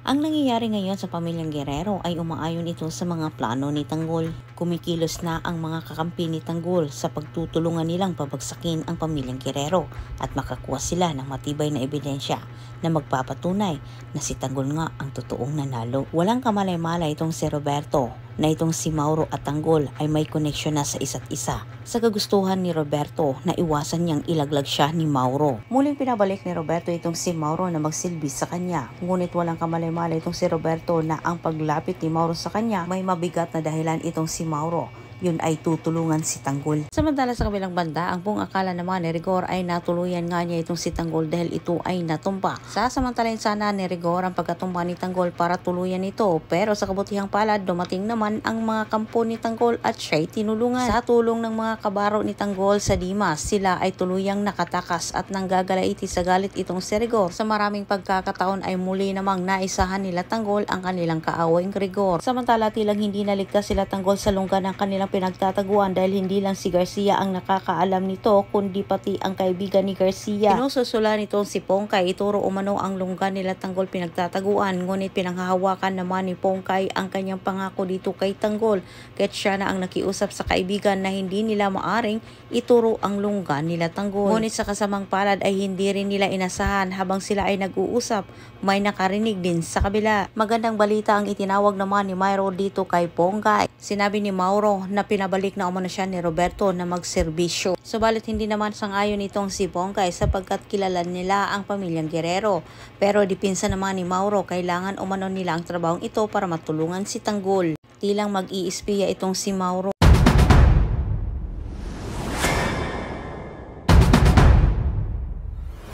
Ang nangyayari ngayon sa pamilyang Guerrero ay umaayon ito sa mga plano ni Tanggol. Kumikilos na ang mga kakampi ni Tanggol sa pagtutulungan nilang pabagsakin ang pamilyang Guerrero at makakuha sila ng matibay na ebidensya na magpapatunay na si Tanggol nga ang totoong nanalo. Walang kamalay-malay itong si Roberto na itong si Mauro at Tanggol ay may koneksyon na sa isa't isa. Sa kagustuhan ni Roberto na iwasan niyang ilaglag siya ni Mauro. Muling pinabalik ni Roberto itong si Mauro na magsilbi sa kanya. Ngunit walang kamalay-malay itong si Roberto na ang paglapit ni Mauro sa kanya may mabigat na dahilan itong si Mauro. Yun ay tutulungan si Tanggol. Samantala sa kabilang banda, ang buong akala naman ni Rigor ay natuluyan nga niya itong si Tanggol dahil ito ay natumba. Sasamantalain sana ni Rigor ang pagkatumba ni Tanggol para tuluyan ito, pero sa kabutihang palad dumating naman ang mga kampo ni Tanggol at siya'y tinulungan. Sa tulong ng mga kabaro ni Tanggol sa Dimas, sila ay tuluyang nakatakas at nanggagalaiti sa galit itong si Rigor. Sa maraming pagkakataon ay muli namang naisahan nila Tanggol ang kanilang kaawing Rigor. Samantala tilang hindi naligtas sila Tanggol sa lungga ng kanilang pinagtataguan dahil hindi lang si Garcia ang nakakaalam nito kundi pati ang kaibigan ni Garcia. Sinususula nito si Pongkay, ituro umano ang lungga nila Tanggol pinagtataguan, ngunit pinanghahawakan naman ni Pongkay ang kanyang pangako dito kay Tanggol, kaya't siya na ang nakiusap sa kaibigan na hindi nila maaring ituro ang lungga nila Tanggol. Ngunit sa kasamang palad ay hindi rin nila inasahan habang sila ay nag-uusap, may nakarinig din sa kabila. Magandang balita ang itinawag naman ni Mauro dito kay Pongkay. Sinabi ni Mauro na pinabalik na umano siya ni Roberto na magserbisyo. Subalit hindi naman sang-ayon itong si Pongkay sapagkat kilala nila ang pamilyang Guerrero. Pero dipinsa naman ni Mauro, kailangan umano nila ang trabahong ito para matulungan si Tanggol. Tilang mag-iispiya itong si Mauro.